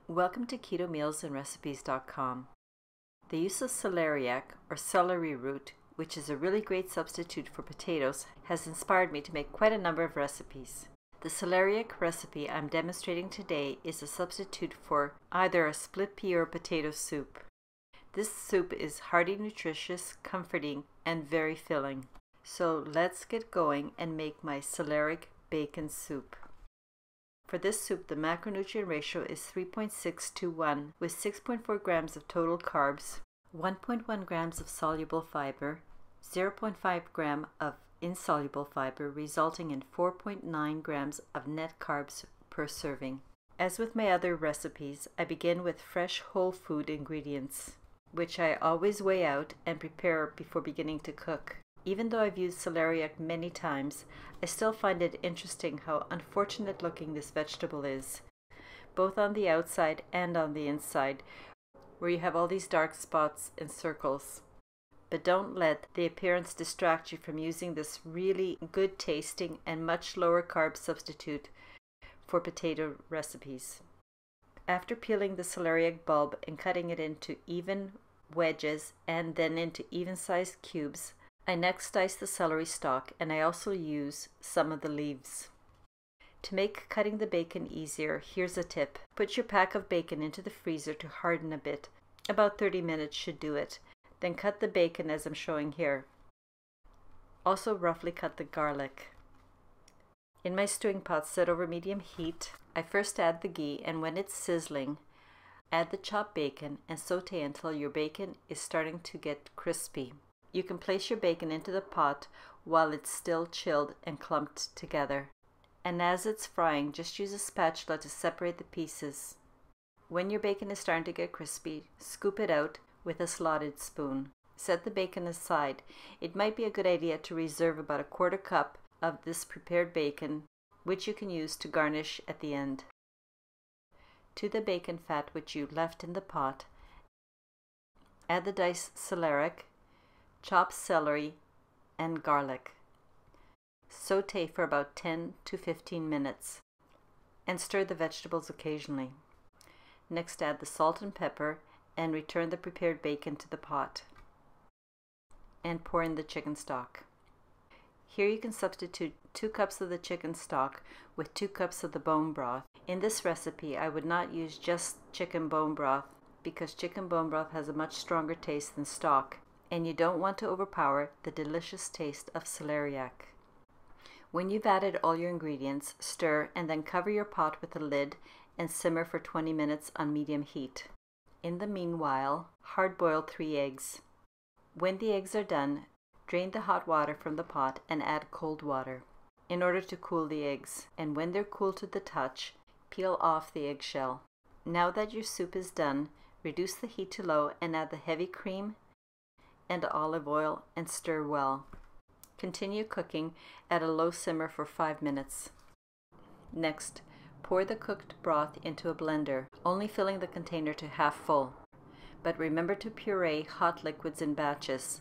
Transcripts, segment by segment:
Welcome to KetoMealsAndRecipes.com. The use of celeriac or celery root, which is a really great substitute for potatoes, has inspired me to make quite a number of recipes. The celeriac recipe I'm demonstrating today is a substitute for either a split pea or potato soup. This soup is hearty, nutritious, comforting, and very filling. So let's get going and make my celeriac bacon soup. For this soup, the macronutrient ratio is 3.6 to 1, with 6.4 grams of total carbs, 1.1 grams of soluble fiber, 0.5 gram of insoluble fiber, resulting in 4.9 grams of net carbs per serving. As with my other recipes, I begin with fresh whole food ingredients, which I always weigh out and prepare before beginning to cook. Even though I've used celeriac many times, I still find it interesting how unfortunate looking this vegetable is, both on the outside and on the inside, where you have all these dark spots and circles. But don't let the appearance distract you from using this really good tasting and much lower carb substitute for potato recipes. After peeling the celeriac bulb and cutting it into even wedges and then into even-sized cubes, I next dice the celery stalk, and I also use some of the leaves. To make cutting the bacon easier, here's a tip. Put your pack of bacon into the freezer to harden a bit. About 30 minutes should do it. Then cut the bacon as I'm showing here. Also roughly cut the garlic. In my stewing pot set over medium heat, I first add the ghee, and when it's sizzling, add the chopped bacon and saute until your bacon is starting to get crispy. You can place your bacon into the pot while it's still chilled and clumped together. And as it's frying, just use a spatula to separate the pieces. When your bacon is starting to get crispy, scoop it out with a slotted spoon. Set the bacon aside. It might be a good idea to reserve about a quarter cup of this prepared bacon, which you can use to garnish at the end. To the bacon fat which you left in the pot, add the diced celeriac, chopped celery, and garlic. Saute for about 10 to 15 minutes and stir the vegetables occasionally. Next, add the salt and pepper and return the prepared bacon to the pot and pour in the chicken stock. Here you can substitute 2 cups of the chicken stock with 2 cups of the bone broth. In this recipe, I would not use just chicken bone broth because chicken bone broth has a much stronger taste than stock, and you don't want to overpower the delicious taste of celeriac. When you've added all your ingredients, stir and then cover your pot with a lid and simmer for 20 minutes on medium heat. In the meanwhile, hard-boil 3 eggs. When the eggs are done, drain the hot water from the pot and add cold water in order to cool the eggs, and when they're cool to the touch, peel off the eggshell. Now that your soup is done, reduce the heat to low and add the heavy cream and olive oil and stir well. Continue cooking at a low simmer for 5 minutes. Next, pour the cooked broth into a blender, only filling the container to half full. But remember to puree hot liquids in batches.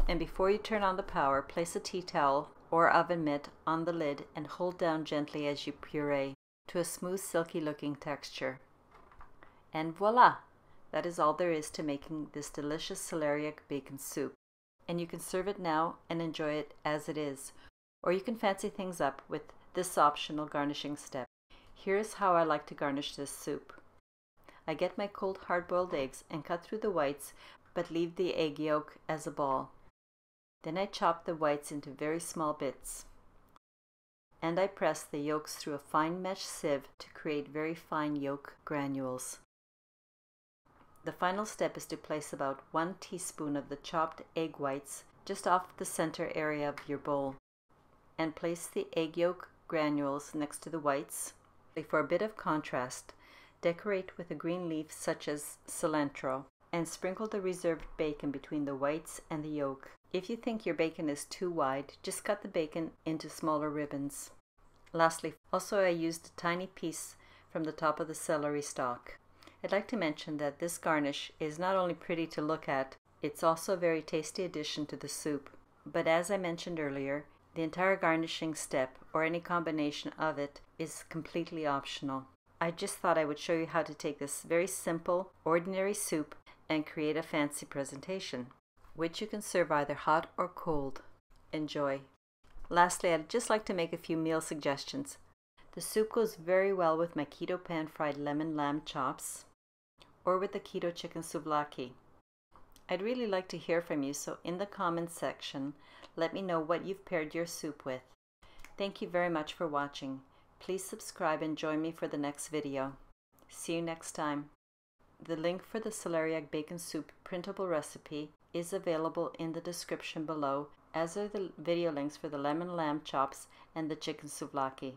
And before you turn on the power, place a tea towel or oven mitt on the lid and hold down gently as you puree to a smooth, silky looking texture. And voila! That is all there is to making this delicious celeriac bacon soup. And you can serve it now and enjoy it as it is. Or you can fancy things up with this optional garnishing step. Here's how I like to garnish this soup. I get my cold hard-boiled eggs and cut through the whites, but leave the egg yolk as a ball. Then I chop the whites into very small bits. And I press the yolks through a fine mesh sieve to create very fine yolk granules. The final step is to place about 1 teaspoon of the chopped egg whites just off the center area of your bowl, and place the egg yolk granules next to the whites. For a bit of contrast, decorate with a green leaf such as cilantro, and sprinkle the reserved bacon between the whites and the yolk. If you think your bacon is too wide, just cut the bacon into smaller ribbons. Lastly, also I used a tiny piece from the top of the celery stalk. I'd like to mention that this garnish is not only pretty to look at, it's also a very tasty addition to the soup. But as I mentioned earlier, the entire garnishing step, or any combination of it, is completely optional. I just thought I would show you how to take this very simple, ordinary soup and create a fancy presentation, which you can serve either hot or cold. Enjoy. Lastly, I'd just like to make a few meal suggestions. The soup goes very well with my keto pan-fried lemon lamb chops or with the keto chicken souvlaki. I'd really like to hear from you, so in the comments section, let me know what you've paired your soup with. Thank you very much for watching. Please subscribe and join me for the next video. See you next time. The link for the Celeriac Bacon Soup printable recipe is available in the description below, as are the video links for the lemon lamb chops and the chicken souvlaki.